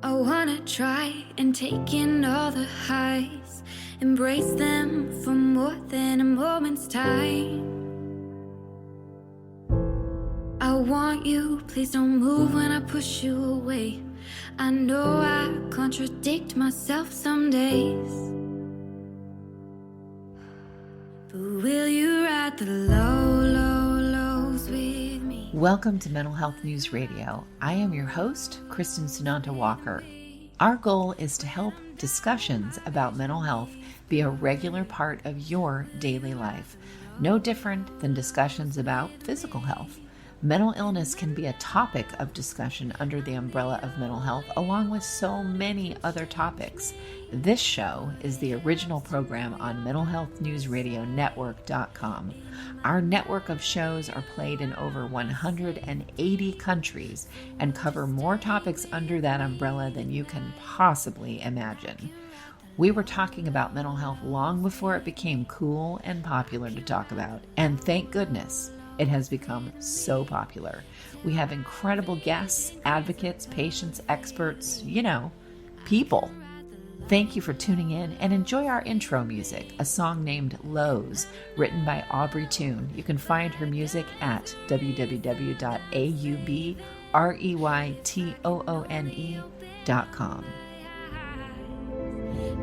I wanna try and take in all the highs, embrace them for more than a moment's time. I want you, please don't move when I push you away. I know I contradict myself some days, but will you ride the lows with me? Welcome to Mental Health News Radio. I am your host, Kristen Sunanta Walker. Our goal is to help discussions about mental health be a regular part of your daily life, no different than discussions about physical health. Mental illness can be a topic of discussion under the umbrella of mental health, along with so many other topics. This show is the original program on mentalhealthnewsradionetwork.com. Our network of shows are played in over 180 countries and cover more topics under that umbrella than you can possibly imagine. We were talking about mental health long before it became cool and popular to talk about, and thank goodness it has become so popular. We have incredible guests, advocates, patients, experts, people. Thank you for tuning in and enjoy our intro music, a song named Lows, written by Aubrey Toon. You can find her music at www.aubreytoone.com.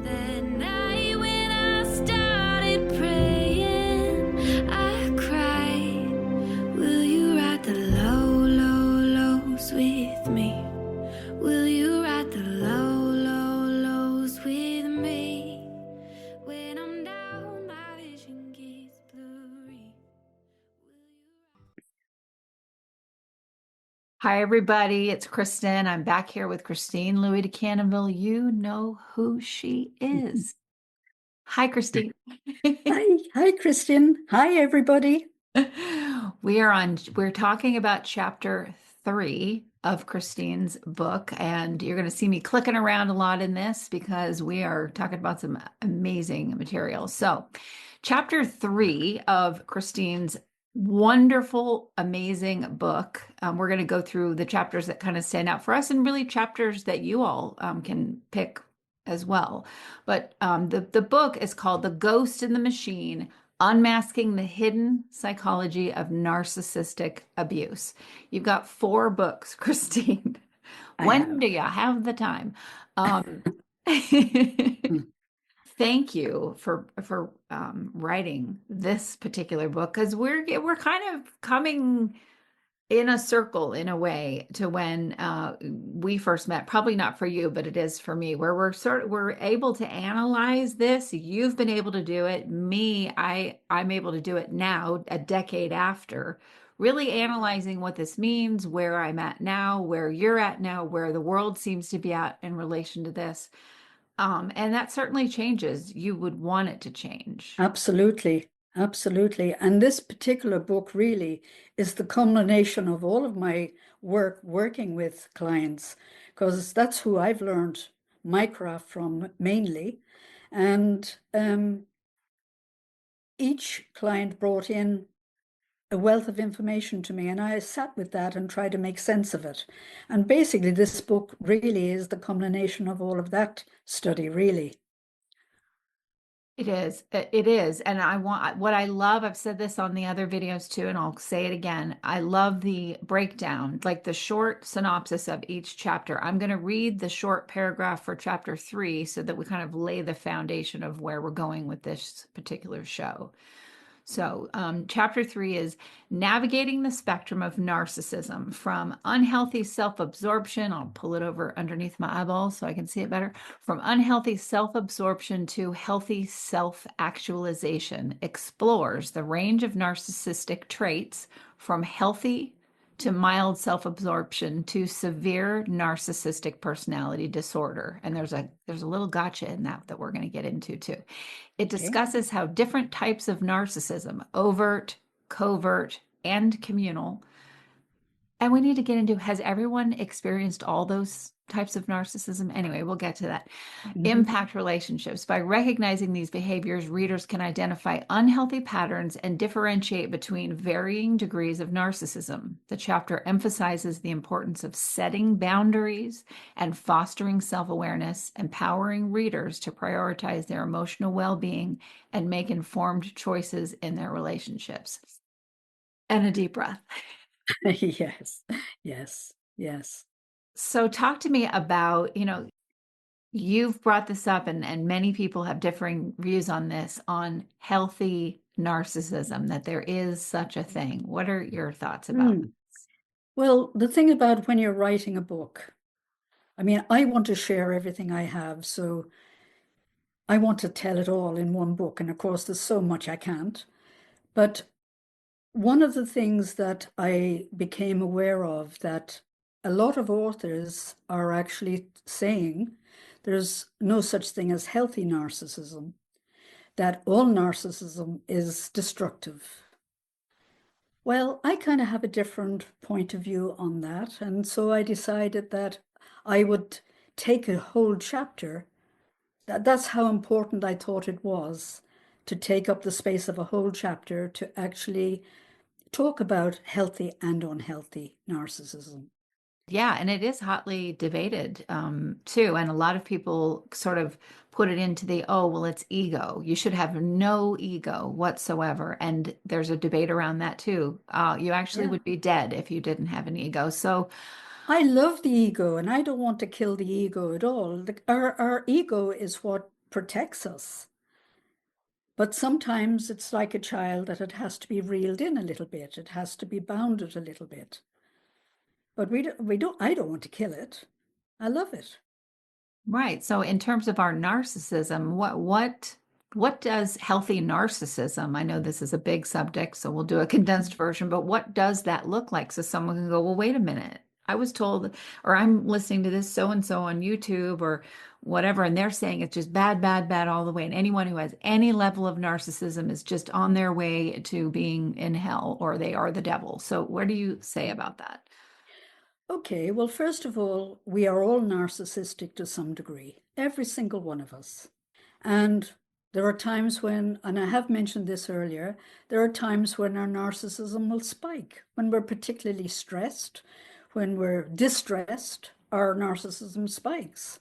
That night when I started praying, I cried, will you ride the lows with me? Will you ride the lows with me? When I'm down, my vision gets blurry. Hi, everybody. It's Kristen. I'm back here with Christine Louis de Cannonville. You know who she is. Hi, Christine. Hi, Christian. Hi, everybody. We're talking about chapter 3 of Christine's book, and you're going to see me clicking around a lot in this because we are talking about some amazing material. So, chapter 3 of Christine's wonderful, amazing book. We're going to go through the chapters that kind of stand out for us and really chapters that you all can pick as well. But the book is called The Ghost in the Machine: Unmasking the Hidden Psychology of Narcissistic Abuse. You've got 4 books, Christine. When do you have the time? Thank you for writing this particular book, because we're kind of coming in a circle in a way to when we first met. Probably not for you, but it is for me, where we're able to analyze this. You've been able to do it. I'm able to do it now, a decade after, really analyzing what this means, where I'm at now, where you're at now, where the world seems to be at in relation to this. And that certainly changes. You would want it to change. Absolutely. Absolutely. And this particular book really is the culmination of all of my work working with clients, because that's who I've learned my craft from mainly. And each client brought in a wealth of information to me, and I sat with that and tried to make sense of it. And basically, this book really is the culmination of all of that study, really. It is. It is. And what I love, I've said this on the other videos too, and I'll say it again. I love the breakdown, like the short synopsis of each chapter. I'm going to read the short paragraph for chapter 3 so that we kind of lay the foundation of where we're going with this particular show. So, chapter 3 is navigating the spectrum of narcissism, from unhealthy self-absorption. I'll pull it over underneath my eyeballs so I can see it better. From unhealthy self-absorption to healthy self-actualization, explores the range of narcissistic traits from healthy to mild self-absorption to severe narcissistic personality disorder. And there's a little gotcha in that we're going to get into too. It discusses how different types of narcissism, overt, covert, and communal, And we need to get into, has everyone experienced all those types of narcissism? Anyway, we'll get to that. Impact relationships. By recognizing these behaviors, readers can identify unhealthy patterns and differentiate between varying degrees of narcissism. The chapter emphasizes the importance of setting boundaries and fostering self-awareness, empowering readers to prioritize their emotional well-being and make informed choices in their relationships. And a deep breath. Yes, yes, yes. So talk to me about, you've brought this up and many people have differing views on this, on healthy narcissism, that there is such a thing. What are your thoughts about Mm. Well, the thing about when you're writing a book, I mean, I want to share everything I have, so I want to tell it all in one book. And of course, there's so much I can't. But one of the things that I became aware of that a lot of authors are actually saying there's no such thing as healthy narcissism, that all narcissism is destructive. Well, I kind of have a different point of view on that. And so I decided that I would take a whole chapter. That's how important I thought it was to take up the space of a whole chapter to actually talk about healthy and unhealthy narcissism. Yeah, and it is hotly debated too. And a lot of people sort of put it into the, oh, well, it's ego. You should have no ego whatsoever. And there's a debate around that too. You actually Yeah. would be dead if you didn't have an ego. So, I love the ego and I don't want to kill the ego at all. Our ego is what protects us. But sometimes it's like a child that it has to be reeled in a little bit. It has to be bounded a little bit. But I don't want to kill it. I love it. right. So in terms of our narcissism, what does healthy narcissism? I know this is a big subject, so we'll do a condensed version, but what does that look like? So someone can go, well, wait a minute. I was told, or I'm listening to this so and so on YouTube or whatever, and they're saying it's just bad, bad, bad all the way. And anyone who has any level of narcissism is just on their way to being in hell or they are the devil. So what do you say about that? Okay, well, first of all, we are all narcissistic to some degree, every single one of us. And there are times when, and I have mentioned this earlier, there are times when our narcissism will spike, when we're particularly stressed, when we're distressed, our narcissism spikes.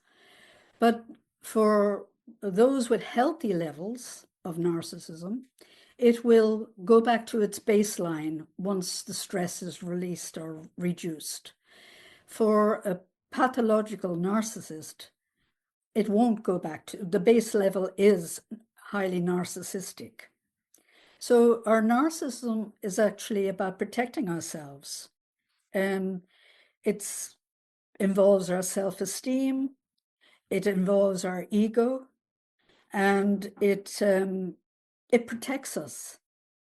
But for those with healthy levels of narcissism, it will go back to its baseline once the stress is released or reduced. For a pathological narcissist, it won't go back to the base level is highly narcissistic. So our narcissism is actually about protecting ourselves. And it involves our self-esteem, it involves our ego, and it protects us.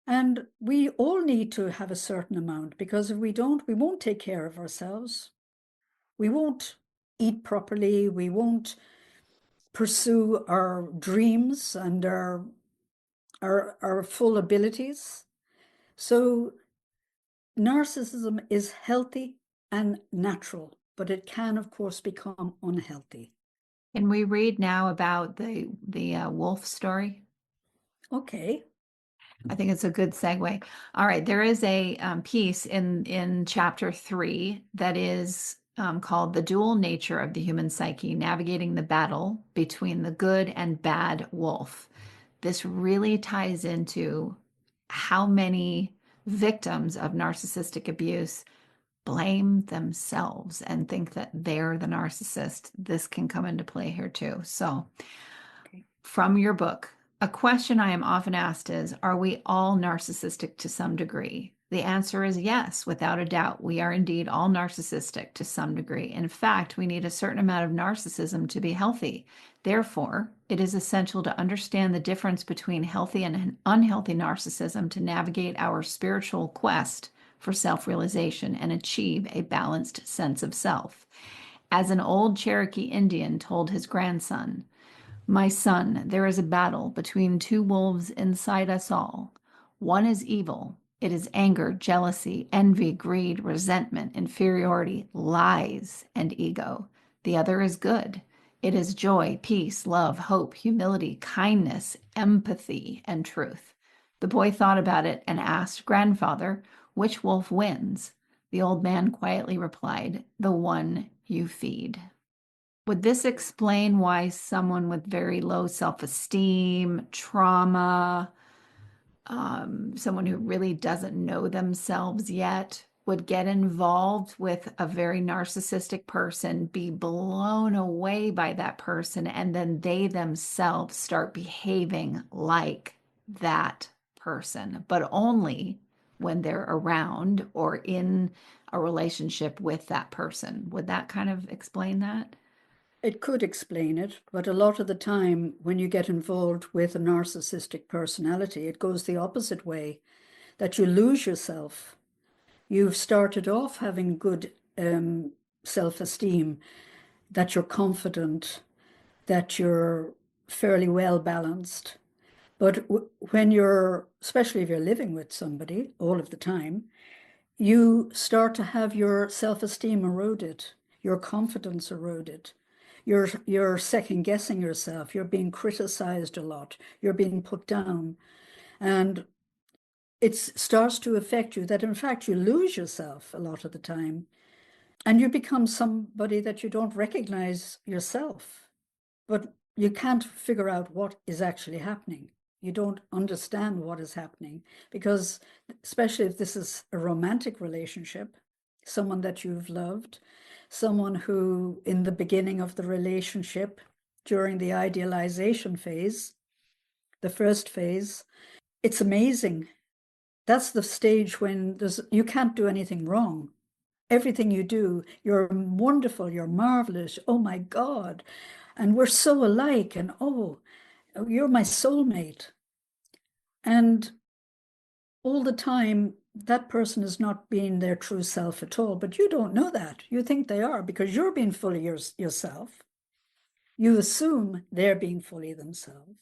And we all need to have a certain amount because if we don't, we won't take care of ourselves. We won't eat properly. We won't pursue our dreams and our full abilities. So narcissism is healthy and natural, but it can, of course, become unhealthy. Can we read now about the wolf story? Okay. I think it's a good segue. All right, there is a piece in chapter 3 that is called "The Dual Nature of the Human Psyche: Navigating the Battle Between the Good and Bad Wolf." This really ties into how many victims of narcissistic abuse blame themselves and think that they're the narcissist. This can come into play here too. So, Okay. from your book, a question I am often asked is, are we all narcissistic to some degree? The answer is yes, without a doubt. We are indeed all narcissistic to some degree. In fact, we need a certain amount of narcissism to be healthy. Therefore, it is essential to understand the difference between healthy and unhealthy narcissism to navigate our spiritual quest for self-realization and achieve a balanced sense of self. As an old Cherokee Indian told his grandson, "My son, there is a battle between two wolves inside us all. One is evil. It is anger, jealousy, envy, greed, resentment, inferiority, lies, and ego. The other is good. It is joy, peace, love, hope, humility, kindness, empathy, and truth. The boy thought about it and asked, Grandfather, which wolf wins? The old man quietly replied, the one you feed. Would this explain why someone with very low self-esteem, trauma, someone who really doesn't know themselves yet would get involved with a very narcissistic person, be blown away by that person, and then they themselves start behaving like that person, but only when they're around or in a relationship with that person? Would that kind of explain that? It could explain it, but a lot of the time when you get involved with a narcissistic personality, it goes the opposite way, that you lose yourself. You've started off having good self-esteem, that you're confident, that you're fairly well balanced. But when you're, especially if you're living with somebody all of the time, you start to have your self-esteem eroded, your confidence eroded. You're second guessing yourself. You're being criticized a lot. You're being put down. And it starts to affect you that, in fact, you lose yourself a lot of the time. And you become somebody that you don't recognize yourself. But you can't figure out what is actually happening. You don't understand what is happening because, especially if this is a romantic relationship, someone that you've loved, someone who in the beginning of the relationship, during the idealization phase, the first phase, it's amazing. That's the stage when you can't do anything wrong. Everything you do, you're wonderful, you're marvelous. Oh my God. And we're so alike. And oh, you're my soulmate. And all the time, that person is not being their true self at all. But you don't know that. You think they are because you're being fully yourself. You assume they're being fully themselves.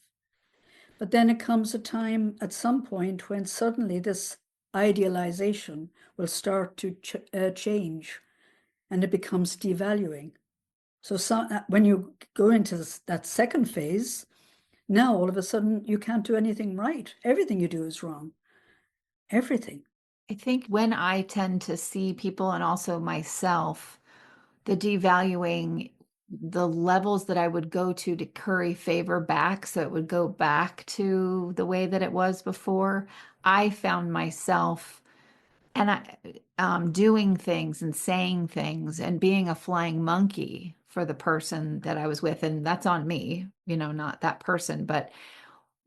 But then it comes a time at some point when suddenly this idealization will start to change and it becomes devaluing. So when you go into that second phase, now all of a sudden you can't do anything right. Everything you do is wrong. Everything. I think when I tend to see people and also myself, the devaluing, the levels that I would go to curry favor back, so it would go back to the way that it was before, I found myself and doing things and saying things and being a flying monkey for the person that I was with. And that's on me, not that person. But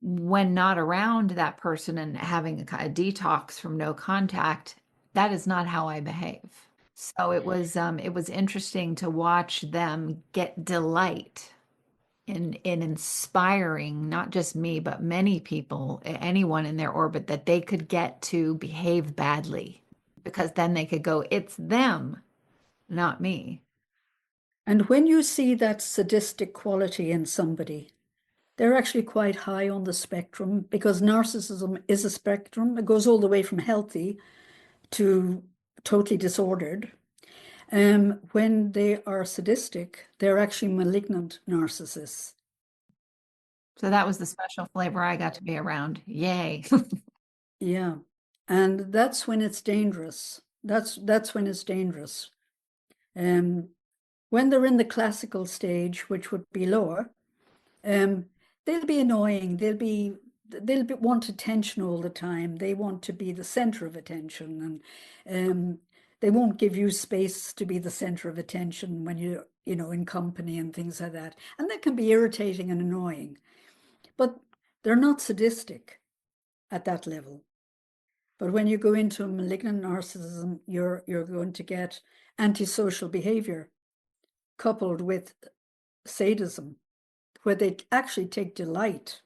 when not around that person and having a detox from no contact, that is not how I behave. So it was interesting to watch them get delight in inspiring not just me, but many people, anyone in their orbit, that they could get to behave badly because then they could go, it's them, not me. And when you see that sadistic quality in somebody, they're actually quite high on the spectrum because narcissism is a spectrum. It goes all the way from healthy to totally disordered. When they are sadistic, they're actually malignant narcissists. So that was the special flavor I got to be around. Yay. Yeah. And that's when it's dangerous. That's when it's dangerous. Um, when they're in the classical stage, which would be lower, um, they'll be annoying. Want attention all the time. They want to be the center of attention, and they won't give you space to be the center of attention when you're, in company and things like that. And that can be irritating and annoying, but they're not sadistic at that level. But when you go into malignant narcissism, you're going to get antisocial behavior coupled with sadism, where they actually take delight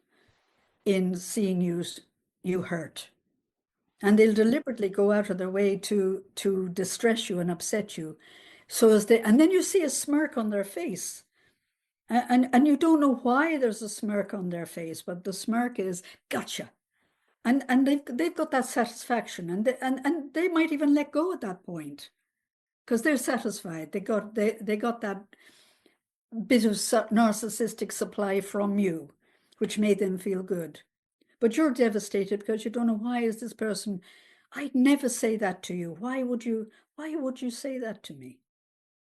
in seeing you hurt. And they'll deliberately go out of their way to distress you and upset you. And then you see a smirk on their face. And you don't know why there's a smirk on their face, but the smirk is gotcha. And they've got that satisfaction, and they might even let go at that point because they're satisfied. They got that bit of narcissistic supply from you, which made them feel good. But you're devastated because you don't know, why is this person, I'd never say that to you. Why would you say that to me?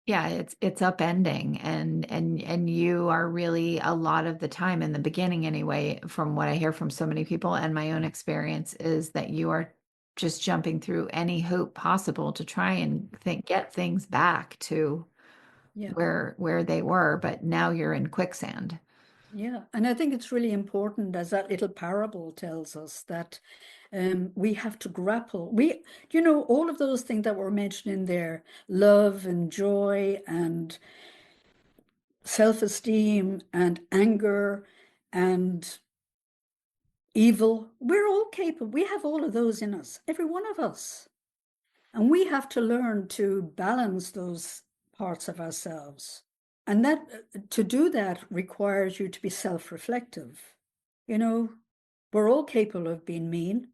Yeah, it's upending, and you are really, a lot of the time in the beginning anyway, from what I hear from so many people and my own experience, is that you are just jumping through any hoop possible to try and get things back to Yeah. where they were, but now you're in quicksand. Yeah, and I think it's really important, as that little parable tells us, that we have to grapple. All of those things that were mentioned in there, love and joy and self-esteem and anger and evil, we're all capable. We have all of those in us, every one of us. And we have to learn to balance those parts of ourselves. And that to do that requires you to be self-reflective. We're all capable of being mean,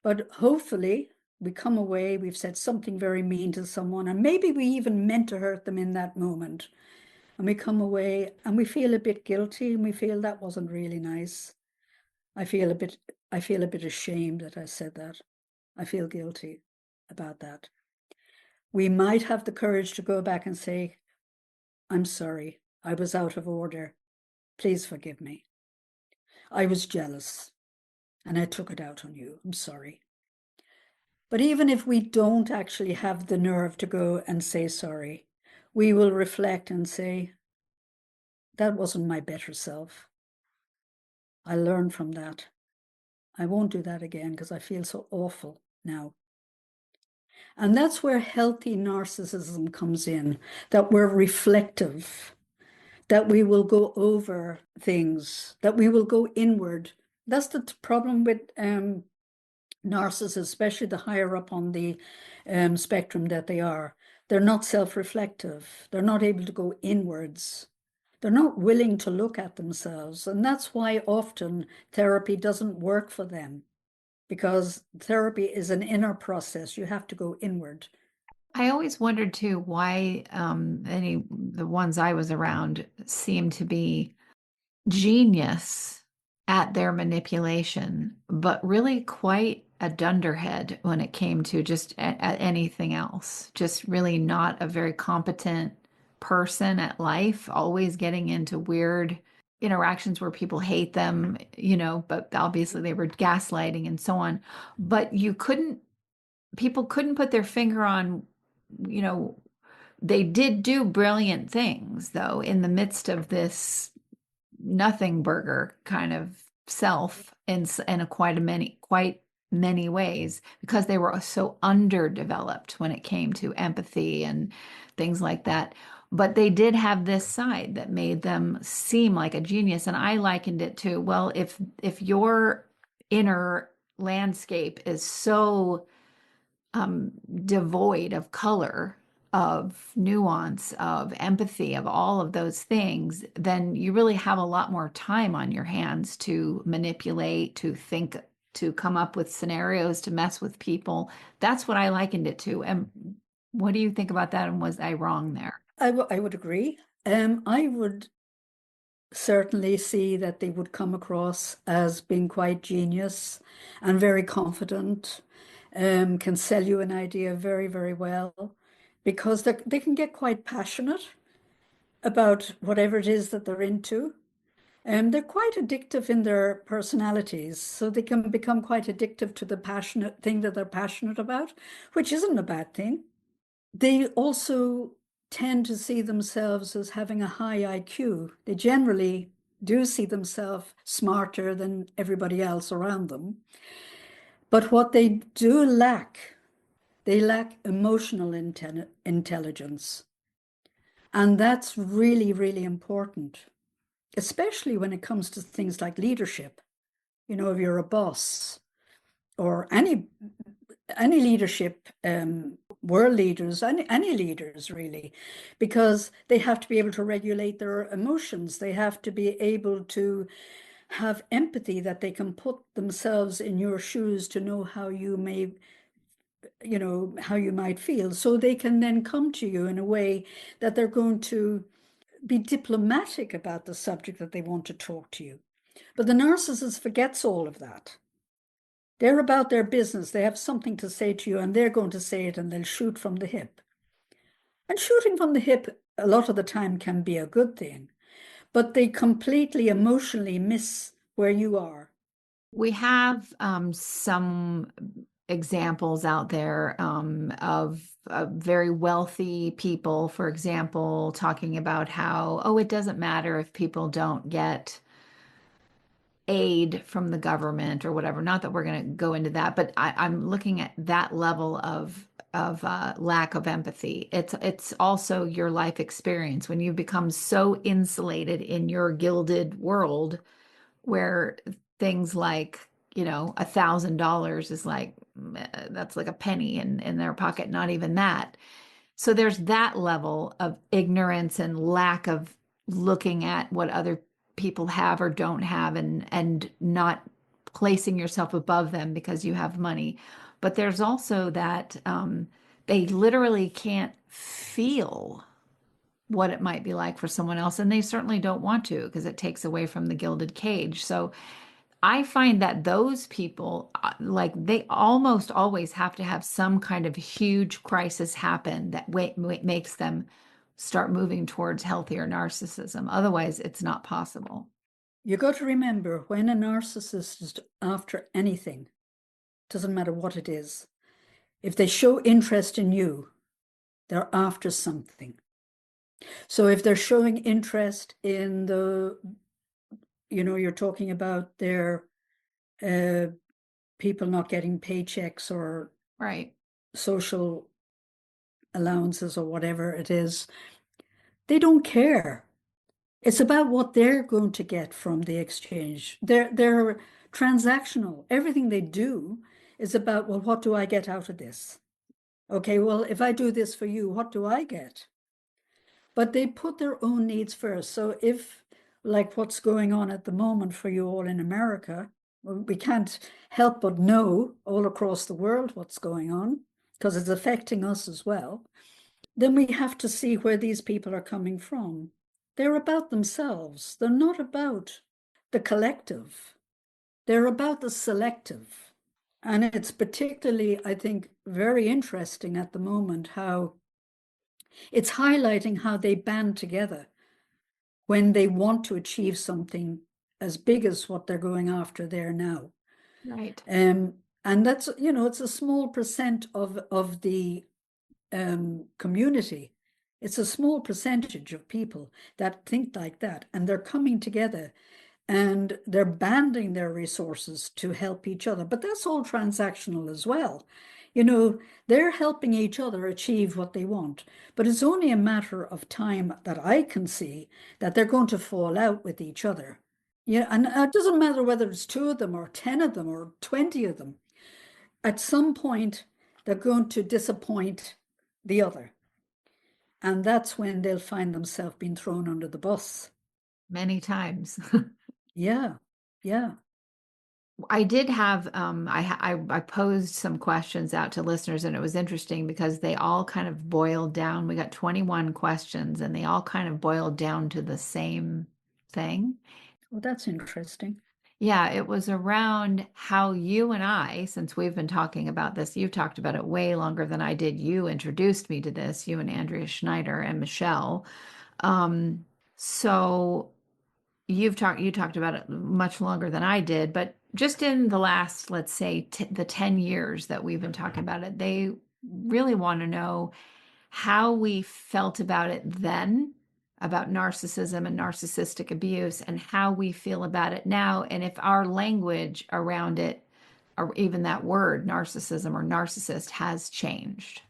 but hopefully we come away, we've said something very mean to someone, and maybe we even meant to hurt them in that moment. And we come away and we feel a bit guilty, and we feel that wasn't really nice. I feel a bit ashamed that I said that. I feel guilty about that. We might have the courage to go back and say, I'm sorry, I was out of order. Please forgive me. I was jealous and I took it out on you. I'm sorry. But even if we don't actually have the nerve to go and say sorry, we will reflect and say, that wasn't my better self. I learned from that. I won't do that again because I feel so awful now. And that's where healthy narcissism comes in, that we're reflective, that we will go over things, that we will go inward. That's the problem with narcissists, especially the higher up on the spectrum that they are. They're not self-reflective. They're not able to go inwards. They're not willing to look at themselves. And that's why often therapy doesn't work for them, because therapy is an inner process. You have to go inward. I always wondered too why the ones I was around seemed to be genius at their manipulation, but really quite a dunderhead when it came to just at anything else. Just really not a very competent person at life, always getting into weird interactions where people hate them, but obviously they were gaslighting and so on. But people couldn't put their finger on, you know, they did do brilliant things though in the midst of this nothing burger kind of self in quite many ways, because they were so underdeveloped when it came to empathy and things like that. But they did have this side that made them seem like a genius. And I likened it to, well, if your inner landscape is so devoid of color, of nuance, of empathy, of all of those things, then you really have a lot more time on your hands to manipulate, to think, to come up with scenarios, to mess with people. That's what I likened it to. And what do you think about that? And was I wrong there? I would agree. I would certainly see that they would come across as being quite genius and very confident, can sell you an idea very, very well, because they can get quite passionate about whatever it is that they're into. They're quite addictive in their personalities, so they can become quite addictive to the passionate thing that they're passionate about, which isn't a bad thing. They also tend to see themselves as having a high IQ. They generally do see themselves smarter than everybody else around them. But what they do lack, they lack emotional intelligence. And that's really, really important, especially when it comes to things like leadership. If you're a boss or any leadership, world leaders, any leaders really, because they have to be able to regulate their emotions. They have to be able to have empathy, that they can put themselves in your shoes to know how you may, how you might feel. So they can then come to you in a way that they're going to be diplomatic about the subject that they want to talk to you. But the narcissist forgets all of that. They're about their business. They have something to say to you, and they're going to say it, and they'll shoot from the hip. And shooting from the hip a lot of the time can be a good thing, but they completely emotionally miss where you are. We have some examples out there of very wealthy people, for example, talking about how, oh, it doesn't matter if people don't get aid from the government or whatever. Not that we're going to go into that, but I'm looking at that level of lack of empathy. It's also your life experience when you become so insulated in your gilded world where things like, $1,000 is like, that's like a penny in their pocket, not even that. So there's that level of ignorance and lack of looking at what other people have or don't have, and not placing yourself above them because you have money. But there's also that they literally can't feel what it might be like for someone else, and they certainly don't want to because it takes away from the gilded cage. So I find that those people, like they almost always have to have some kind of huge crisis happen that makes them start moving towards healthier narcissism. Otherwise, it's not possible. You got to remember, when a narcissist is after anything, doesn't matter what it is, if they show interest in you, they're after something. So if they're showing interest in you're talking about their people not getting paychecks or Right. social allowances or whatever it is, they don't care. It's about what they're going to get from the exchange. They're transactional. Everything they do is about, well, what do I get out of this? Okay, well, if I do this for you, what do I get? But they put their own needs first. So if, like what's going on at the moment for you all in America, we can't help but know all across the world what's going on because it's affecting us as well. Then we have to see where these people are coming from. They're about themselves. They're not about the collective. They're about the selective. And it's particularly, I think, very interesting at the moment how it's highlighting how they band together when they want to achieve something as big as what they're going after there now. Right. And that's, it's a small percent of the community. It's a small percentage of people that think like that, and they're coming together and they're banding their resources to help each other. But that's all transactional as well. They're helping each other achieve what they want. But it's only a matter of time that I can see that they're going to fall out with each other. Yeah, and it doesn't matter whether it's 2 of them or 10 of them or 20 of them. At some point, they're going to disappoint the other. And that's when they'll find themselves being thrown under the bus. Many times. Yeah, yeah. I did have I posed some questions out to listeners, and it was interesting because they all kind of boiled down. We got 21 questions and they all kind of boiled down to the same thing. Well, that's interesting. Yeah, it was around how you and I, since we've been talking about this, you talked about it way longer than I did. You introduced me to this, you and Andrea Schneider and Michelle. So you talked about it much longer than I did, but just in the last, let's say, the 10 years that we've been talking about it, they really want to know how we felt about it then, about narcissism and narcissistic abuse, and how we feel about it now, and if our language around it, or even that word, narcissism or narcissist, has changed.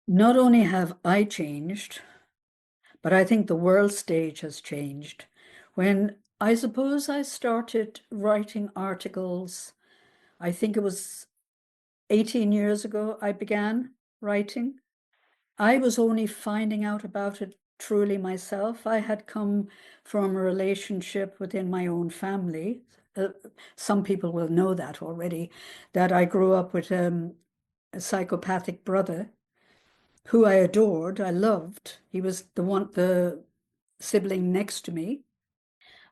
Not only have I changed, but I think the world stage has changed. When I suppose I started writing articles, I think it was 18 years ago I began writing. I was only finding out about it truly myself. I had come from a relationship within my own family. Some people will know that already, that I grew up with a psychopathic brother who I adored, I loved. He was the sibling next to me.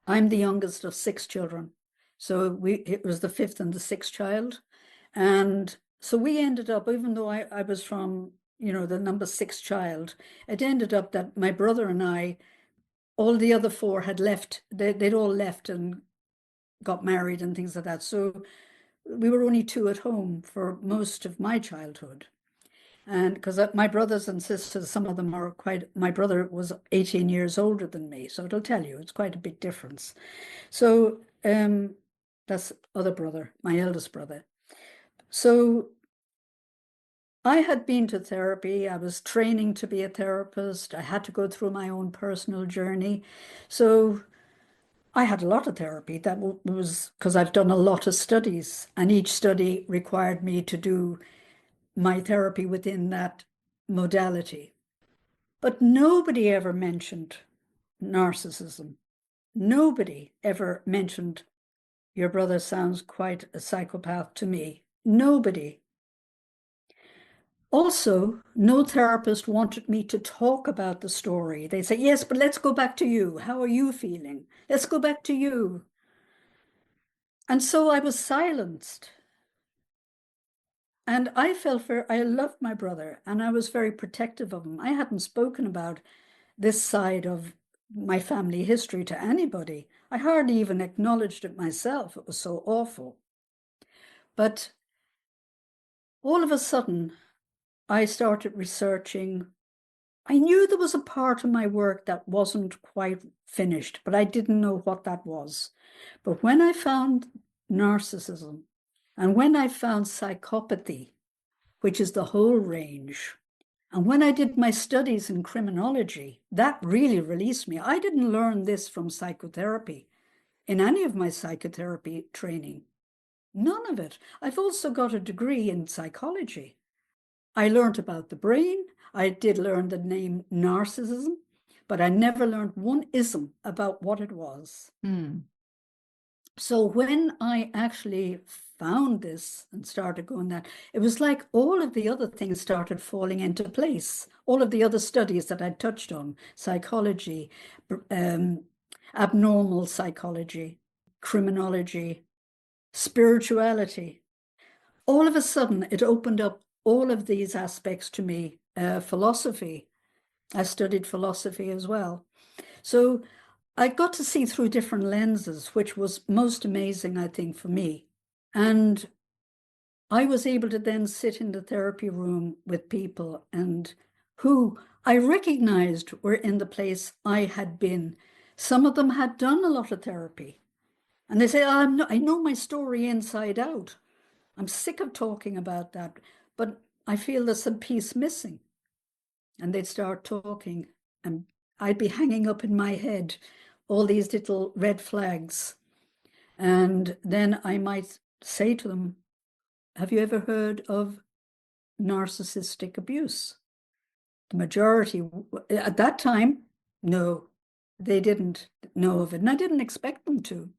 I'm the youngest of 6 children. So it was the fifth and the sixth child. And so we ended up, even though I was from, the number 6 child, it ended up that my brother and I, all the other four had left. They'd all left and got married and things like that. So we were only two at home for most of my childhood. And because my brothers and sisters, some of them are my brother was 18 years older than me. So it'll tell you, it's quite a big difference. So that's other brother, my eldest brother. So I had been to therapy. I was training to be a therapist. I had to go through my own personal journey. So I had a lot of therapy. That was because I've done a lot of studies, and each study required me to do my therapy within that modality. But nobody ever mentioned narcissism. Nobody ever mentioned, your brother sounds quite a psychopath to me. Nobody. Also, no therapist wanted me to talk about the story. They say, yes, but let's go back to you. How are you feeling? Let's go back to you. And so I was silenced. And I I loved my brother and I was very protective of him. I hadn't spoken about this side of my family history to anybody. I hardly even acknowledged it myself. It was so awful. But all of a sudden, I started researching. I knew there was a part of my work that wasn't quite finished, but I didn't know what that was. But when I found narcissism and when I found psychopathy, which is the whole range, and when I did my studies in criminology, that really released me. I didn't learn this from psychotherapy in any of my psychotherapy training. None of it. I've also got a degree in psychology. I learned about the brain. I did learn the name narcissism, but I never learned one ism about what it was. So when I actually found this and started going that, it was like all of the other things started falling into place. All of the other studies that I touched on, psychology, abnormal psychology, criminology, spirituality, all of a sudden it opened up all of these aspects to me. Philosophy, I studied philosophy as well. So I got to see through different lenses, which was most amazing, I think, for me. And I was able to then sit in the therapy room with people and who I recognized were in the place I had been. Some of them had done a lot of therapy. And they say, oh, I know my story inside out. I'm sick of talking about that, but I feel there's some piece missing. And they'd start talking, and I'd be hanging up in my head all these little red flags. And then I might say to them, have you ever heard of narcissistic abuse? The majority at that time, no, they didn't know of it, and I didn't expect them to.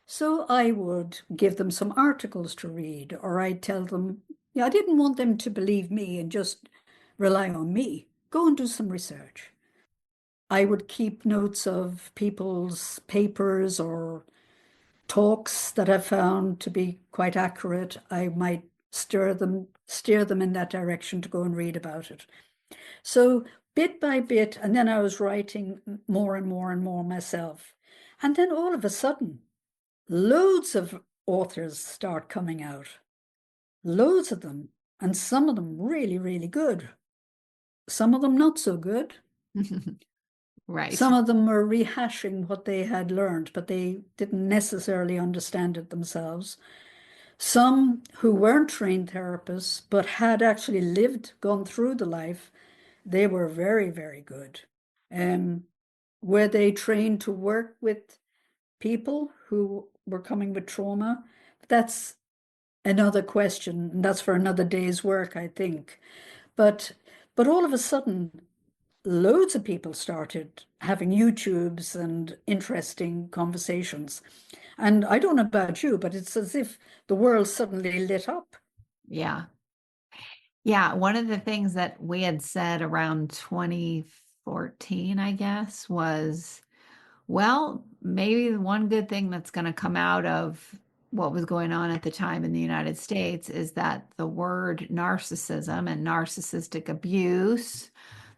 So I would give them some articles to read, or I'd tell them, yeah, I didn't want them to believe me and just rely on me. Go and do some research. I would keep notes of people's papers or talks that I found to be quite accurate. I might steer them in that direction to go and read about it. So bit by bit, and then I was writing more and more and more myself. And then all of a sudden, loads of authors start coming out, loads of them, and some of them really, really good. Some of them not so good. Right. Some of them were rehashing what they had learned, but they didn't necessarily understand it themselves. Some who weren't trained therapists, but had actually gone through the life, they were very, very good. Were they trained to work with people who were coming with trauma? That's another question. And that's for another day's work, I think. But all of a sudden, loads of people started having YouTubes and interesting conversations. And I don't know about you, but it's as if the world suddenly lit up. Yeah. Yeah. One of the things that we had said around 2014, I guess, was, well, maybe the one good thing that's going to come out of what was going on at the time in the United States is that the word narcissism and narcissistic abuse,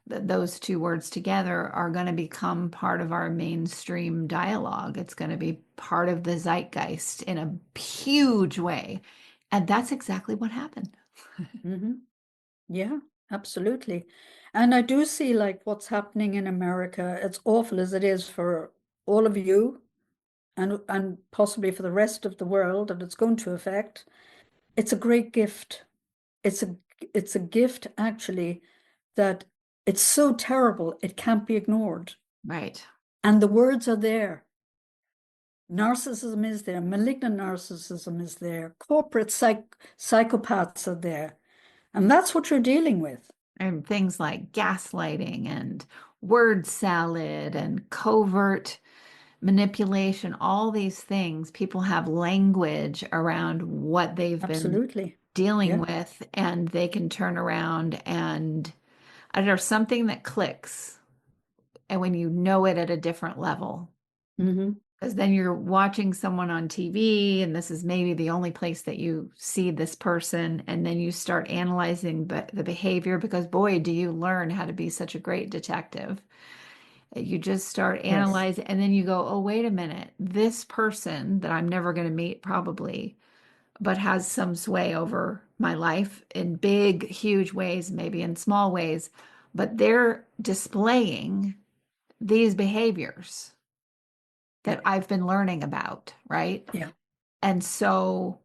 those two words together, are going to become part of our mainstream dialogue. It's going to be part of the zeitgeist in a huge way. And that's exactly what happened. Mhm. Yeah, absolutely. And I do see like what's happening in America, as awful as it is for all of you and possibly for the rest of the world that it's going to affect. It's a great gift. It's a it's a gift actually that it's so terrible it can't be ignored. Right. And the words are there. Narcissism is there, malignant narcissism is there, corporate psychopaths are there. And that's what you're dealing with. And things like gaslighting and word salad and covert manipulation, all these things, people have language around what they've been Absolutely. dealing Yeah. with, and they can turn around and I don't know, something that clicks. And when you know it at a different level, Hmm. because then you're watching someone on TV, and this is maybe the only place that you see this person, and then you start analyzing the behavior because, boy, do you learn how to be such a great detective. You just start Yes. analyzing, and then you go, oh, wait a minute, this person that I'm never going to meet probably, but has some sway over my life in big, huge ways, maybe in small ways, but they're displaying these behaviors Yeah. that I've been learning about, right? Yeah. And so,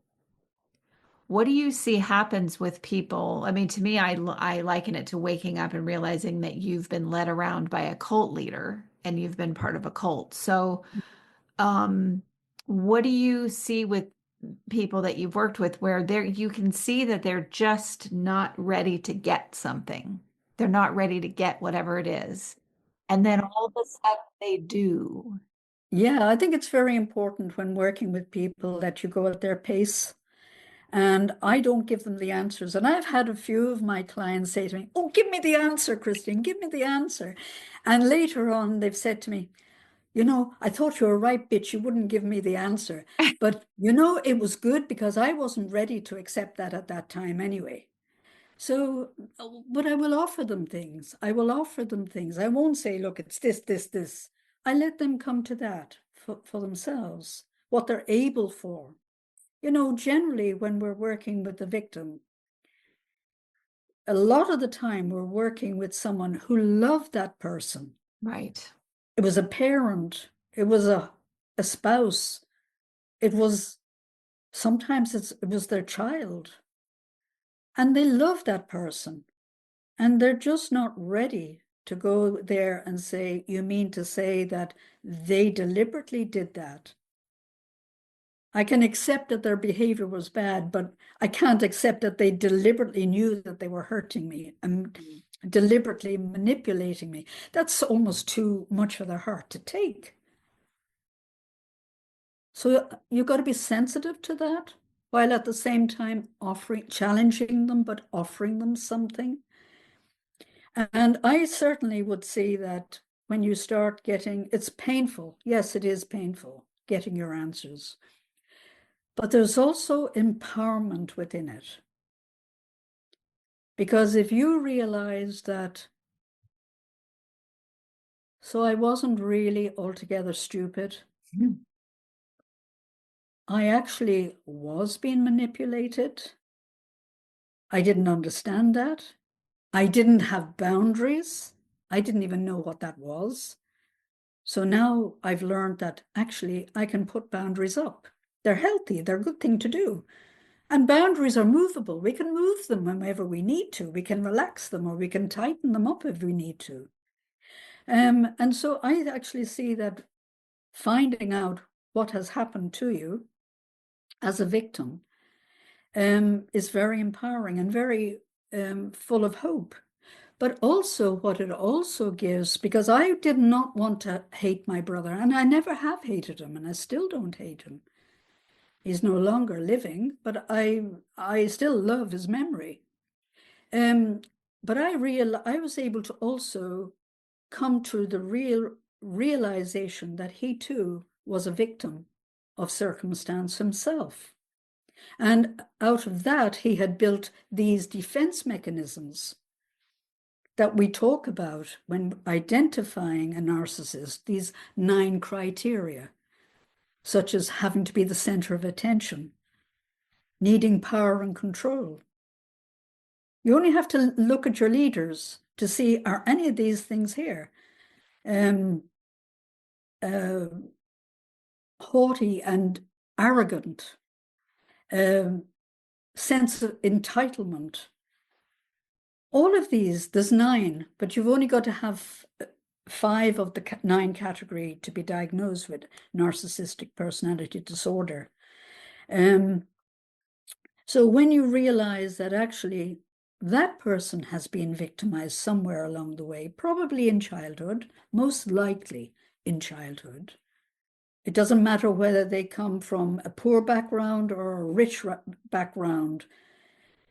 what do you see happens with people? I mean, to me, I liken it to waking up and realizing that you've been led around by a cult leader and you've been part of a cult. So, um, what do you see with people that you've worked with where you can see that they're just not ready to get something? They're not ready to get whatever it is. And then all of a sudden they do. Yeah, I think it's very important when working with people that you go at their pace. And I don't give them the answers. And I've had a few of my clients say to me, "Oh, give me the answer, Christine, give me the answer." And later on, they've said to me, I thought you were right, bitch. You wouldn't give me the answer. But, it was good because I wasn't ready to accept that at that time anyway. So, but I will offer them things. I will offer them things. I won't say, look, it's this, this, this. I let them come to that for themselves, what they're able for. Generally, when we're working with the victim, a lot of the time we're working with someone who loved that person. Right. It was a parent, it was a spouse, it was sometimes it was their child, and they love that person. And they're just not ready to go there and say, you mean to say that they deliberately did that? I can accept that their behavior was bad, but I can't accept that they deliberately knew that they were hurting me and deliberately manipulating me. That's almost too much for their heart to take. So you've got to be sensitive to that while at the same time challenging them, but offering them something. And I certainly would see that when you start it's painful. Yes, it is painful getting your answers. But there's also empowerment within it. Because if you realize that, so I wasn't really altogether stupid, Mhm. I actually was being manipulated. I didn't understand that. I didn't have boundaries. I didn't even know what that was. So now I've learned that actually I can put boundaries up. They're healthy, they're a good thing to do. And boundaries are movable. We can move them whenever we need to. We can relax them or we can tighten them up if we need to. And so I actually see that finding out what has happened to you as a victim is very empowering and very full of hope. But also what it also gives, because I did not want to hate my brother, and I never have hated him, and I still don't hate him. He's no longer living, but I still love his memory. Um, but I was able to also come to the realization that he too was a victim of circumstance himself. And out of that, he had built these defense mechanisms that we talk about when identifying a narcissist, these 9 criteria, such as having to be the center of attention, needing power and control. You only have to look at your leaders to see, are any of these things here? Uh, haughty and arrogant, sense of entitlement. All of these, there's 9, but you've only got to have 5 of the 9 category to be diagnosed with narcissistic personality disorder. So when you realize that actually that person has been victimized somewhere along the way, probably in childhood, most likely in childhood. It doesn't matter whether they come from a poor background or a rich background,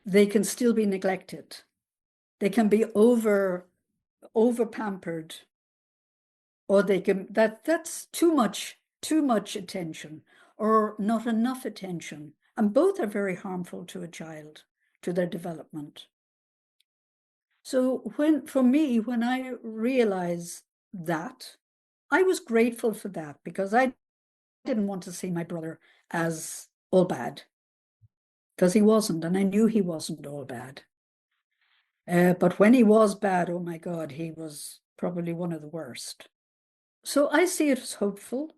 they can still be neglected. They can be over pampered, or they can that's too much attention or not enough attention. And both are very harmful to a child, to their development. So for me, when I realized that, I was grateful for that, because I didn't want to see my brother as all bad, because he wasn't, and I knew he wasn't all bad. But when he was bad, oh my God, he was probably one of the worst. So I see it as hopeful.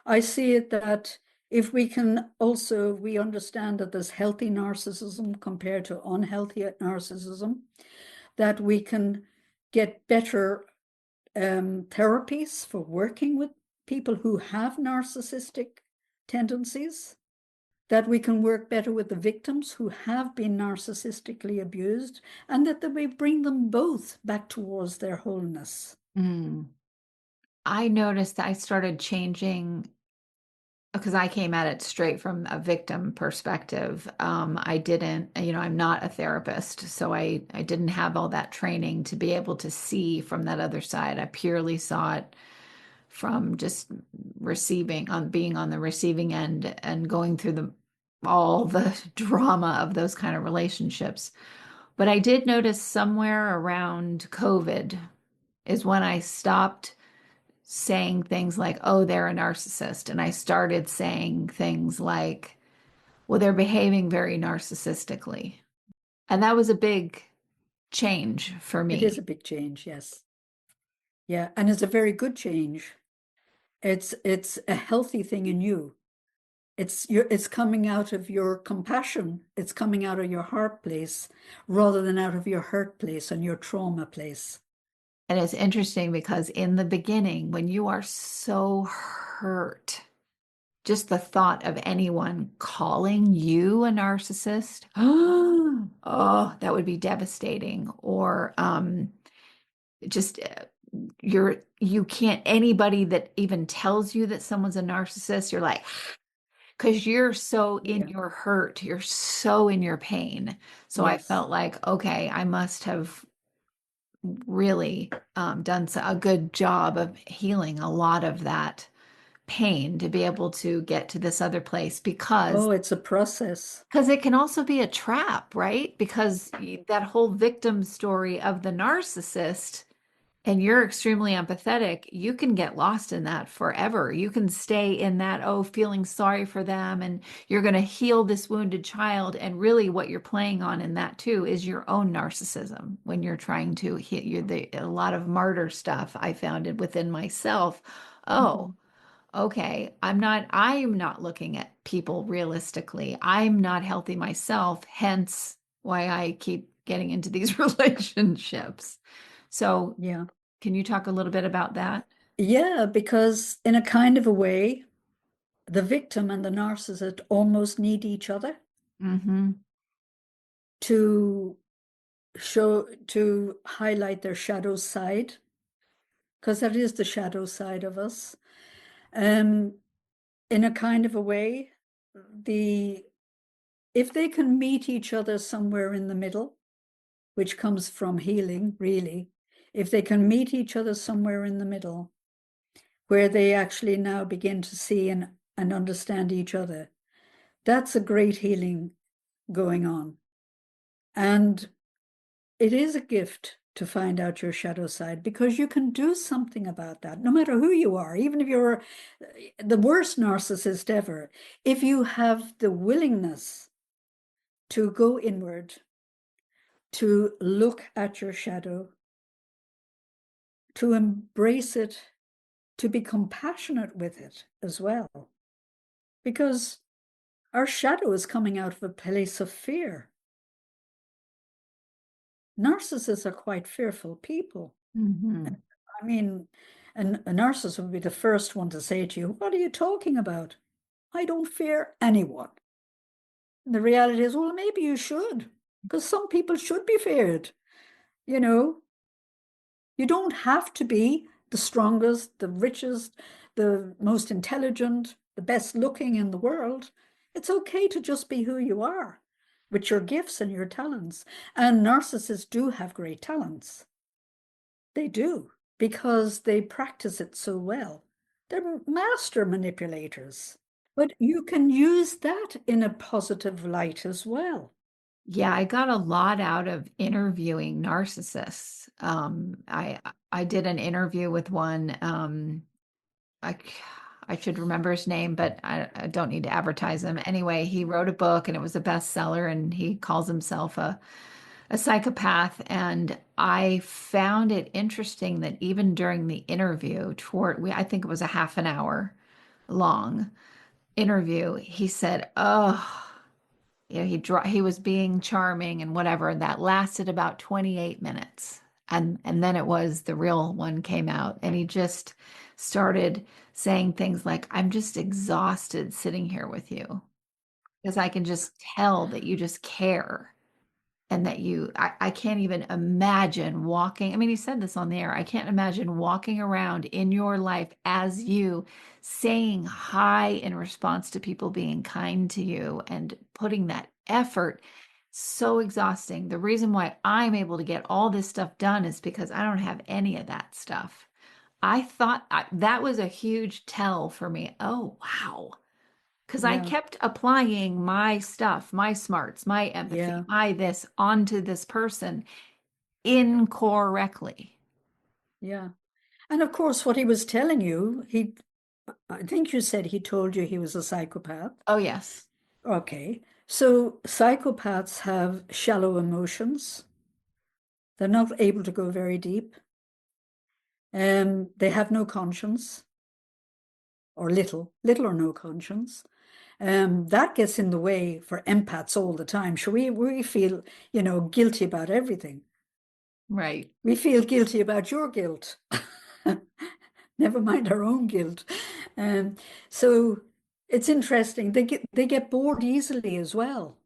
I see it that if we can also, we understand that there's healthy narcissism compared to unhealthy narcissism, that we can get better therapies for working with people who have narcissistic tendencies, that we can work better with the victims who have been narcissistically abused, and that we bring them both back towards their wholeness. I noticed that I started changing because I came at it straight from a victim perspective. I didn't, I'm not a therapist, so I didn't have all that training to be able to see from that other side. I purely saw it from just being on the receiving end and going through all the drama of those kind of relationships. But I did notice somewhere around COVID is when I stopped saying things like, oh, they're a narcissist. And I started saying things like, well, they're behaving very narcissistically. And that was a big change for It is me. a big change, yes. Yeah, and it's a very good change. It's a healthy thing in you. It's coming out of your compassion. It's coming out of your heart place rather than out of your hurt place and your trauma place. And it's interesting because in the beginning, when you are so hurt, just the thought of anyone calling you a narcissist, oh, that would be devastating. Or just you can't, anybody that even tells you that someone's a narcissist, you're like, because you're so in Yeah. your hurt, you're so in your pain. So I Yes. felt like, okay, I must have really done a good job of healing a lot of that pain to be able to get to this other place, Oh, it's a process. because it can also be a trap, right? Because that whole victim story of the narcissist, and you're extremely empathetic, you can get lost in that forever. You can stay in that, oh, feeling sorry for them, and you're going to heal this wounded child. And really, what you're playing on in that too is your own narcissism when you're trying to heal. A lot of martyr stuff I found it within myself. Oh, Mhm. okay, I'm not looking at people realistically. I'm not healthy myself, hence why I keep getting into these relationships. So, Yeah. can you talk a little bit about that? Yeah, because in a kind of a way, the victim and the narcissist almost need each other Mm-hmm. to to highlight their shadow side, because that is the shadow side of us. In a kind of a way, if they can meet each other somewhere in the middle, which comes from healing, really, if they can meet each other somewhere in the middle, where they actually now begin to see and understand each other, that's a great healing going on. And it is a gift to find out your shadow side, because you can do something about that, no matter who you are, even if you're the worst narcissist ever. If you have the willingness to go inward, to look at your shadow, to embrace it, to be compassionate with it as well, because our shadow is coming out of a place of fear. Narcissists are quite fearful people. Mm-hmm. I mean, and a narcissist would be the first one to say to you, "What are you talking about? I don't fear anyone." And the reality is, well, maybe you should, because some people should be feared. You know, you don't have to be the strongest, the richest, the most intelligent, the best looking in the world. It's okay to just be who you are with your gifts and your talents. And narcissists do have great talents. They do, because they practice it so well. They're master manipulators. But you can use that in a positive light as well. Yeah, I got a lot out of interviewing narcissists. I did an interview with one. I c- I should remember his name, but I don't need to advertise him. Anyway, he wrote a book and it was a bestseller, and he calls himself a psychopath. And I found it interesting that even during the interview, I think it was a half an hour long interview, he said, "Oh." You know, he was being charming and whatever. That lasted about 28 minutes. And then it was the real one came out, and he just started saying things like, "I'm just exhausted sitting here with you because I can just tell that you just care." And that I can't even imagine walking. I mean, he said this on the air. I can't imagine walking around in your life as you, saying hi in response to people being kind to you and putting that effort. So exhausting. The reason why I'm able to get all this stuff done is because I don't have any of that stuff. I thought that was a huge tell for me. Oh, wow. Because I Yeah, kept applying my stuff, my smarts, my empathy, yeah, my this onto this person incorrectly. yeah. And of course, what he was telling you, I think you said he told you he was a psychopath. Oh, yes. Okay. So psychopaths have shallow emotions. They're not able to go very deep. They have no conscience, or little or no conscience. That gets in the way for empaths all the time. So we feel, guilty about everything. Right. We feel guilty about your guilt. Never mind our own guilt. Um, so it's interesting. They get bored easily as well.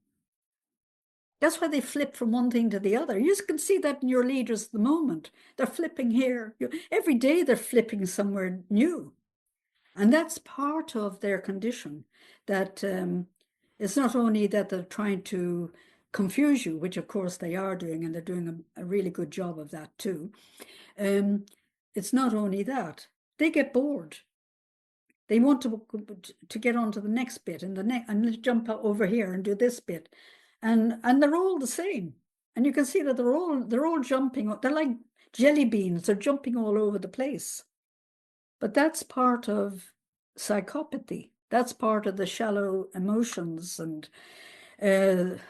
That's why they flip from one thing to the other. You can see that in your leaders at the moment. They're flipping here. Every day they're flipping somewhere new. And that's part of their condition. That it's not only that they're trying to confuse you, which of course they are doing, and they're doing a really good job of that too. Um, it's not only that. They get bored. They want to get on to the next bit and the next, and let's jump over here and do this bit, and they're all the same. And you can see that they're all jumping. They're like jelly beans. They're jumping all over the place. But that's part of psychopathy. That's part of the shallow emotions and the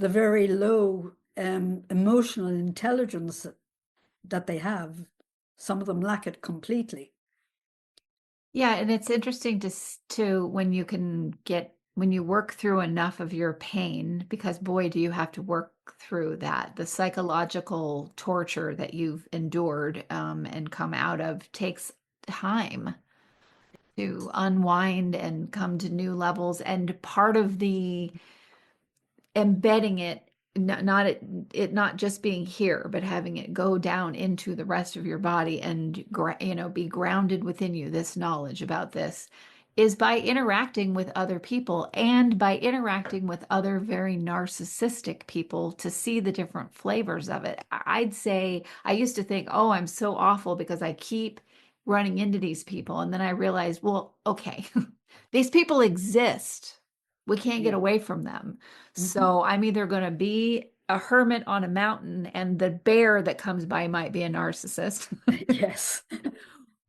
very low emotional intelligence that they have. Some of them lack it completely. Yeah, and it's interesting to when you work through enough of your pain, because boy, do you have to work through that. The psychological torture that you've endured and come out of takes time to unwind and come to new levels. And part of the embedding it not just being here, but having it go down into the rest of your body and be grounded within you, this knowledge about this, is by interacting with other people and by interacting with other very narcissistic people to see the different flavors of it. I'd say I used to think, oh, I'm so awful because I keep running into these people. And then I realized, well, okay, these people exist. We can't get Yeah. away from them. Mhm. So I'm either going to be a hermit on a mountain and the bear that comes by might be a narcissist, Yes.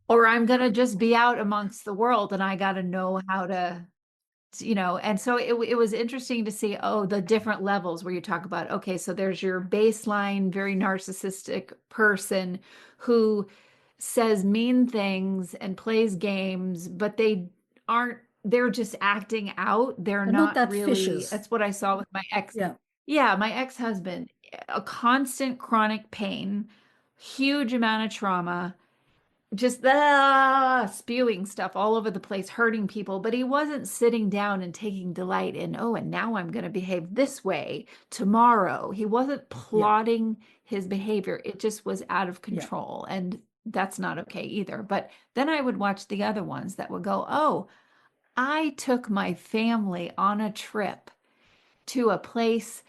or I'm going to just be out amongst the world and I got to know how to, and so it was interesting to see, oh, the different levels where you talk about, okay, so there's your baseline, very narcissistic person who says mean things and plays games, but they're just acting out. They're They're not not that really, vicious. that's what I saw with my ex. Yeah. Yeah, my ex-husband, a constant chronic pain, huge amount of trauma, just spewing stuff all over the place, hurting people, but he wasn't sitting down and taking delight in, oh, and now I'm going to behave this way tomorrow. He wasn't Yeah. plotting his behavior. It just was out of Yeah. control. And that's not okay either. But then I would watch the other ones that would go, oh, I took my family on a trip to a place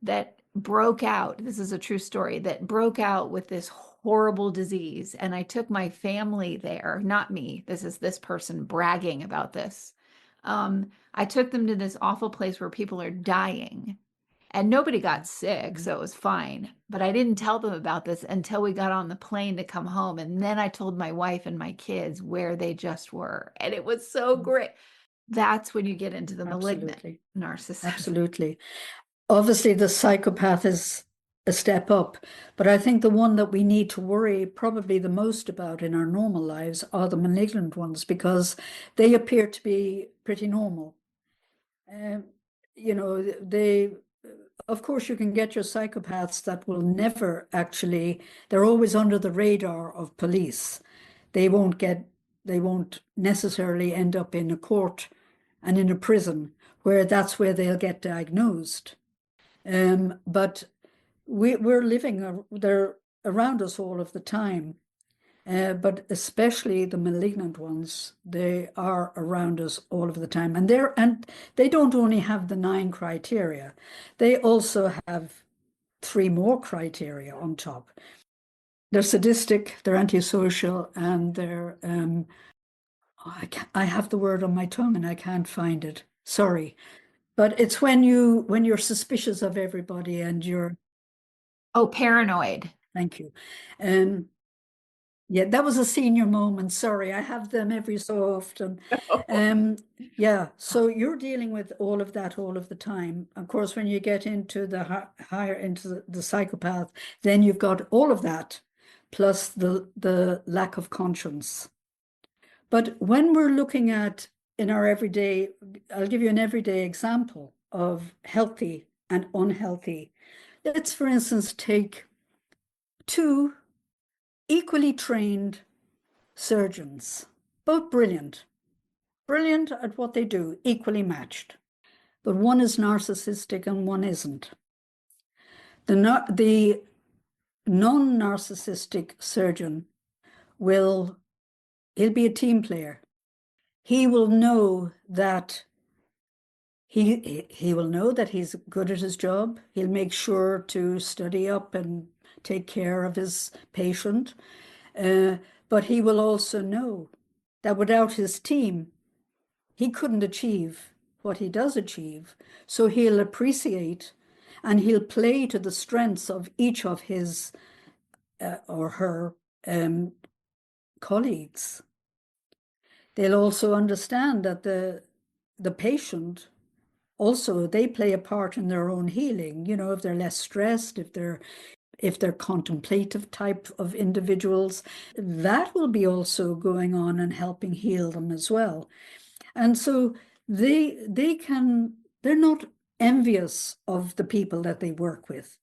that broke out. This is a true story that broke out with this horrible disease. And I took my family there, not me. This is this person bragging about this. I took them to this awful place where people are dying and nobody got sick, so it was fine. But I didn't tell them about this until we got on the plane to come home. And then I told my wife and my kids where they just were. And it was so great. That's when you get into the malignant Absolutely. narcissism. Absolutely. Obviously, the psychopath is a step up, but I think the one that we need to worry probably the most about in our normal lives are the malignant ones because they appear to be pretty normal. Um, they, of course, you can get your psychopaths that will never actually, they're always under the radar of police. They won't necessarily end up in a court and in a prison where that's where they'll get diagnosed. But we're living, they're around us all of the time. But especially the malignant ones, they are around us all of the time. And they don't only have the 9 criteria, they also have 3 more criteria on top. They're sadistic, they're antisocial, and they're I have the word on my tongue and I can't find it. Sorry. But it's when you're suspicious of everybody and you're Oh, paranoid. thank you. Yeah, that was a senior moment. Sorry, I have them every so often. Yeah, so you're dealing with all of that all of the time. Of course, when you get into the higher into the psychopath, then you've got all of that, plus the lack of conscience. But when we're looking at in our everyday, I'll give you an everyday example of healthy and unhealthy. Let's, for instance, take 2 equally trained surgeons, both brilliant at what they do, equally matched. But one is narcissistic and one isn't. The non-narcissistic surgeon he'll be a team player. He will know that he will know that he's good at his job. He'll make sure to study up and take care of his patient. But he will also know that without his team, he couldn't achieve what he does achieve. So he'll appreciate and he'll play to the strengths of each of his or her colleagues. They'll also understand that the patient also they play a part in their own healing. If they're less stressed, if they're contemplative type of individuals, that will be also going on and helping heal them as well. And so they're not envious of the people that they work with.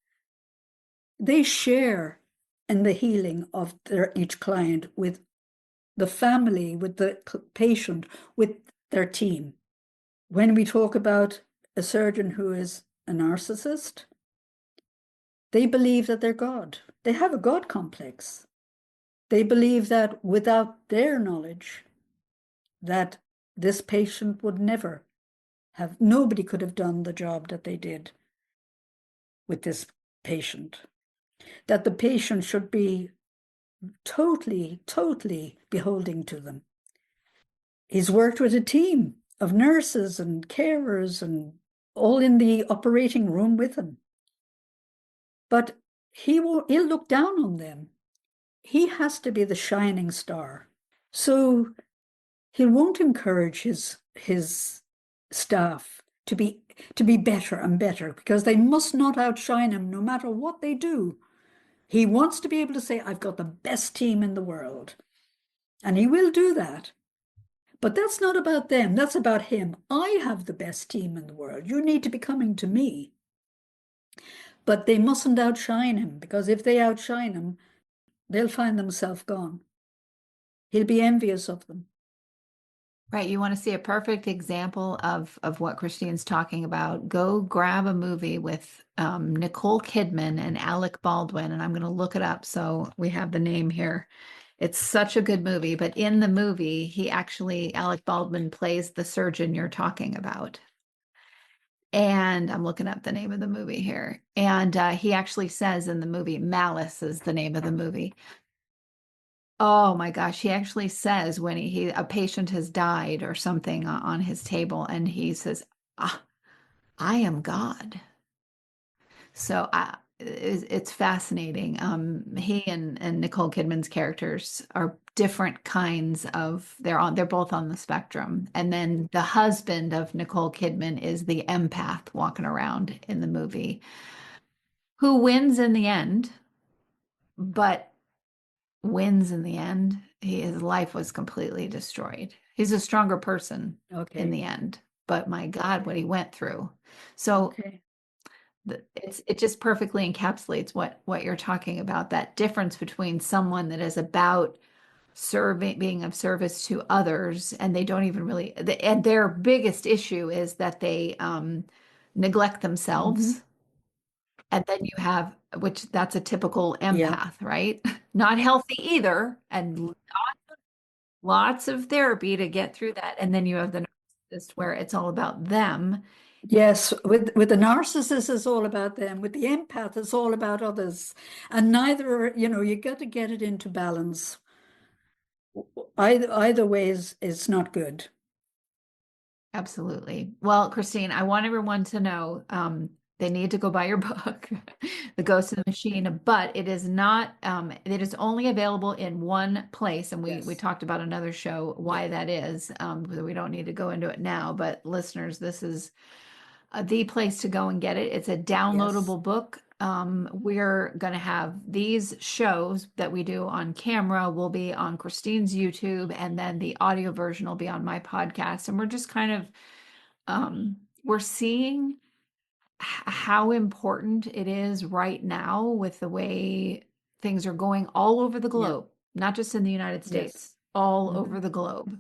They share in the healing of each client with the family, with the patient, with their team. When we talk about a surgeon who is a narcissist, They believe that they're God. They have a God complex. They believe that without their knowledge, that this patient would never have, nobody could have done the job that they did with this patient. That the patient should be totally, totally beholding to them. He's worked with a team of nurses and carers and all in the operating room with him. But he'll look down on them. He has to be the shining star. So he won't encourage his staff to be better and better, because they must not outshine him no matter what they do. He wants to be able to say, I've got the best team in the world. And he will do that. But that's not about them. That's about him. I have the best team in the world. You need to be coming to me. But they mustn't outshine him, because if they outshine him, they'll find themselves gone. He'll be envious of them. Right. You want to see a perfect example of what Christine's talking about. Go grab a movie with Nicole Kidman and Alec Baldwin, and I'm going to look it up so we have the name here. It's such a good movie, but in the movie, Alec Baldwin plays the surgeon you're talking about. And I'm looking up the name of the movie here. And he actually says in the movie, Malice is the name of the movie. Oh my gosh, he actually says when a patient has died or something on his table, and he says, I am God. So it's fascinating. He and Nicole Kidman's characters are different kinds of, they're both on the spectrum. And then the husband of Nicole Kidman is the empath walking around in the movie, who wins in the end, but wins in the end. His life was completely destroyed. He's a stronger person in the end, but my God, what he went through. So it just perfectly encapsulates what you're talking about, that difference between someone that is about being of service to others, and they don't even really, and their biggest issue is that they neglect themselves. And then you have, which that's a typical empath, right? Not healthy either, and lots of therapy to get through that. And then you have the narcissist, where it's all about them. Yes, with the narcissist, it's all about them. With the empath, it's all about others. And neither, you got to get it into balance. Either way is not good. Absolutely. Well, Christine, I want everyone to know they need to go buy your book, The Ghost in the Machine, but it is not, it is only available in one place. And we talked about another show why that is. We don't need to go into it now, but listeners, this is the place to go and get it. It's a downloadable book. We're going to have these shows that we do on camera will be on Christine's YouTube, and then the audio version will be on my podcast. And we're just kind of, we're seeing how important it is right now with the way things are going all over the globe, not just in the United States, all over the globe.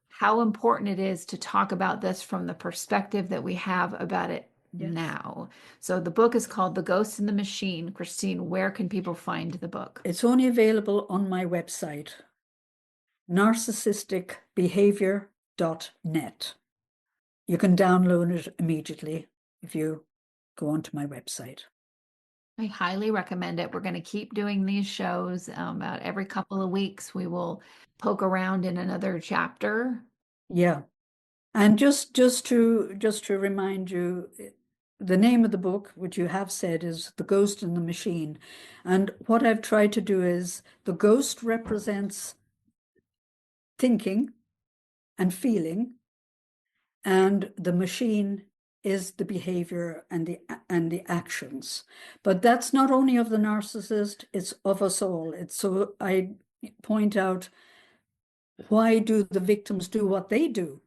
How important it is to talk about this from the perspective that we have about it now. So the book is called The Ghost in the Machine. Christine, where can people find the book? It's only available on my website, narcissisticbehavior.net. You can download it immediately if you go onto my website. I highly recommend it. We're going to keep doing these shows about every couple of weeks. We will poke around in another chapter. Yeah. And just to remind you, the name of the book, which you have said, is The Ghost in the Machine. And what I've tried to do is, the ghost represents thinking and feeling, and the machine is the behavior and the actions. But that's not only of the narcissist, it's of us all. It's so I point out, why do the victims do what they do?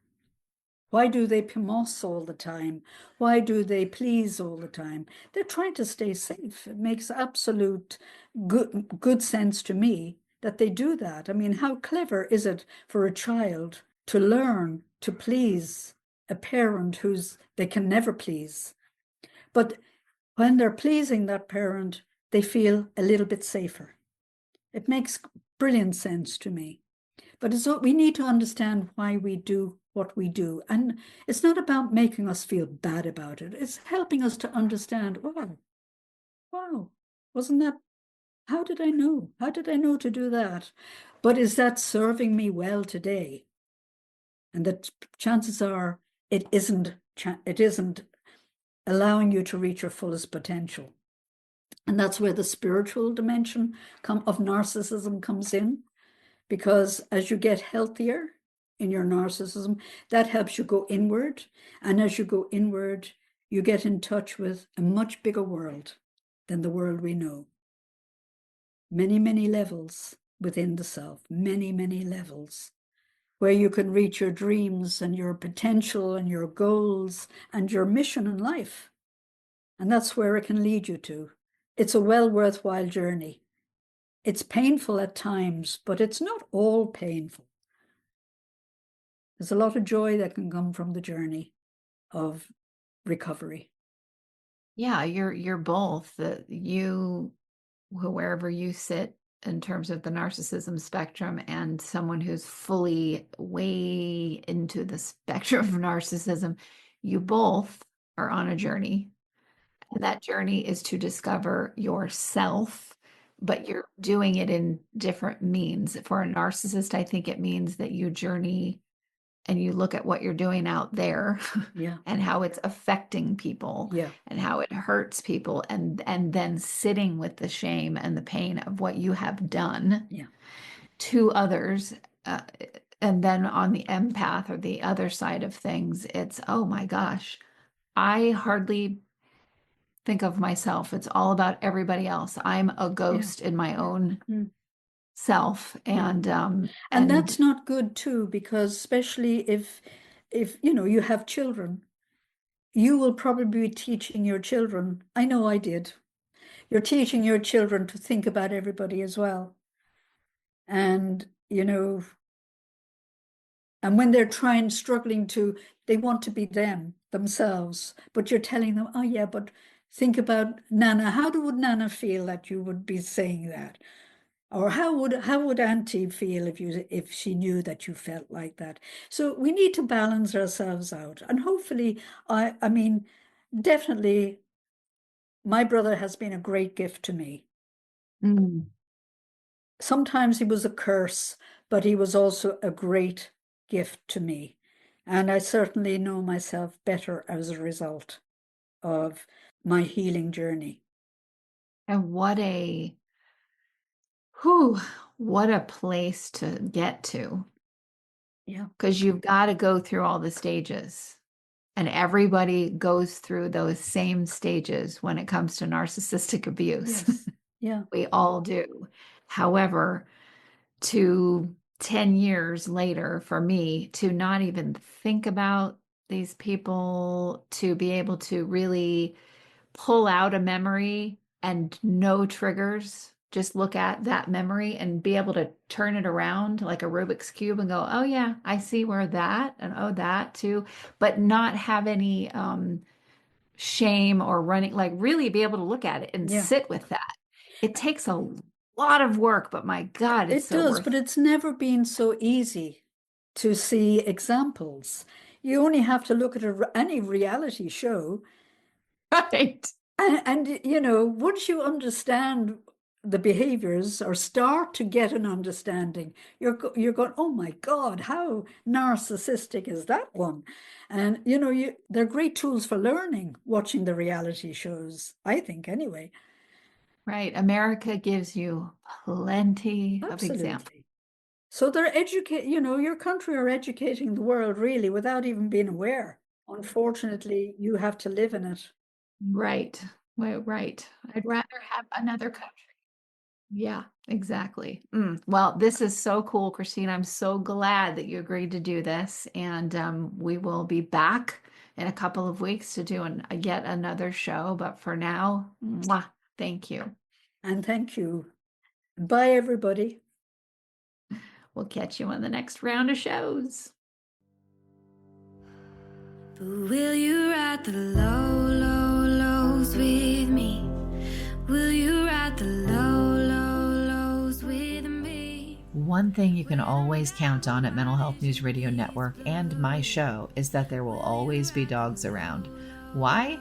Why do they PMOS all the time? Why do they please all the time? They're trying to stay safe. It makes absolute good sense to me that they do that. I mean, how clever is it for a child to learn to please a parent they can never please? But when they're pleasing that parent, they feel a little bit safer. It makes brilliant sense to me. But we need to understand why we do what we do. And it's not about making us feel bad about it. It's helping us to understand, wow, wasn't that, how did I know? How did I know to do that? But is that serving me well today? And that chances are it isn't allowing you to reach your fullest potential. And that's where the spiritual dimension of narcissism comes in, because as you get healthier in your narcissism, that helps you go inward. And as you go inward, you get in touch with a much bigger world than the world we know. Many, many levels within the self, many, many levels, where you can reach your dreams and your potential and your goals and your mission in life. And that's where it can lead you to. It's a well worthwhile journey. It's painful at times, but it's not all painful. There's a lot of joy that can come from the journey of recovery. Yeah, you're both. Wherever you sit in terms of the narcissism spectrum, and someone who's fully way into the spectrum of narcissism, you both are on a journey. And that journey is to discover yourself, but you're doing it in different means. For a narcissist, I think it means that you journey and you look at what you're doing out there Yeah. and how it's affecting people Yeah. and how it hurts people, and then sitting with the shame and the pain of what you have done Yeah. to others. And then on the empath, or the other side of things, it's, oh my gosh, I hardly think of myself. It's all about everybody else. I'm a ghost in my own self. And and that's not good too, because especially if you have children, you will probably be teaching your children. I know I did. You're teaching your children to think about everybody as well. And and when they're struggling they want to be themselves, but you're telling them, oh yeah, but think about Nana. How would Nana feel that you would be saying that? Or how would Auntie feel if she knew that you felt like that? So we need to balance ourselves out. And hopefully, I mean, definitely, my brother has been a great gift to me. Sometimes he was a curse, but he was also a great gift to me. And I certainly know myself better as a result of my healing journey. And what a place to get to. Yeah. Because you've got to go through all the stages. And everybody goes through those same stages when it comes to narcissistic abuse. Yes. Yeah. We all do. However, to 10 years later, for me, to not even think about these people, to be able to really pull out a memory and no triggers, just look at that memory and be able to turn it around like a Rubik's Cube and go, oh yeah, I see where that, and oh, that too, but not have any shame or running, like really be able to look at it and sit with that. It takes a lot of work, but my God, it's It so does, worth but it. it's never been so easy to see examples. You only have to look at any reality show, Right. and once you understand the behaviors or start to get an understanding, you're going, oh my God, how narcissistic is that one? And they're great tools for learning, watching the reality shows, I think, anyway. Right. America gives you plenty of examples. Absolutely. So they're your country are educating the world really without even being aware. Unfortunately, you have to live in it. Right. Right. I'd rather have another country. Yeah, exactly. Well, this is so cool, Christine. I'm so glad that you agreed to do this. And we will be back in a couple of weeks to do yet another show. But for now, mwah, thank you. And thank you. Bye, everybody. We'll catch you on the next round of shows. But will you ride the low, low, lows? lows with me? Will you ride the lows with me? One thing you can always count on at Mental Health News Radio Network and my show is that there will always be dogs around. Why?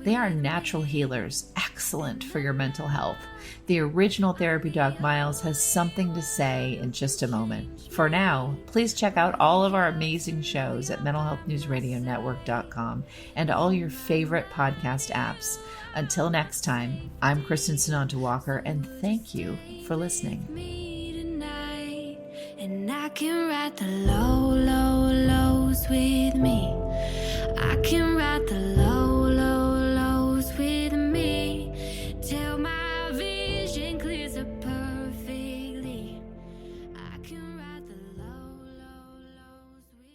They are natural healers, excellent for your mental health. The original therapy dog Miles has something to say in just a moment. For now, please check out all of our amazing shows at mentalhealthnewsradionetwork.com and all your favorite podcast apps. Until next time, I'm Kristen Sananta Walker, and thank you for listening. Me tonight, and I can ride the lows with me. I can ride the lows with me till my vision clears up perfectly. I can ride the lows with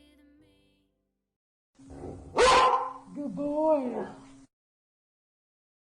me. Good boy.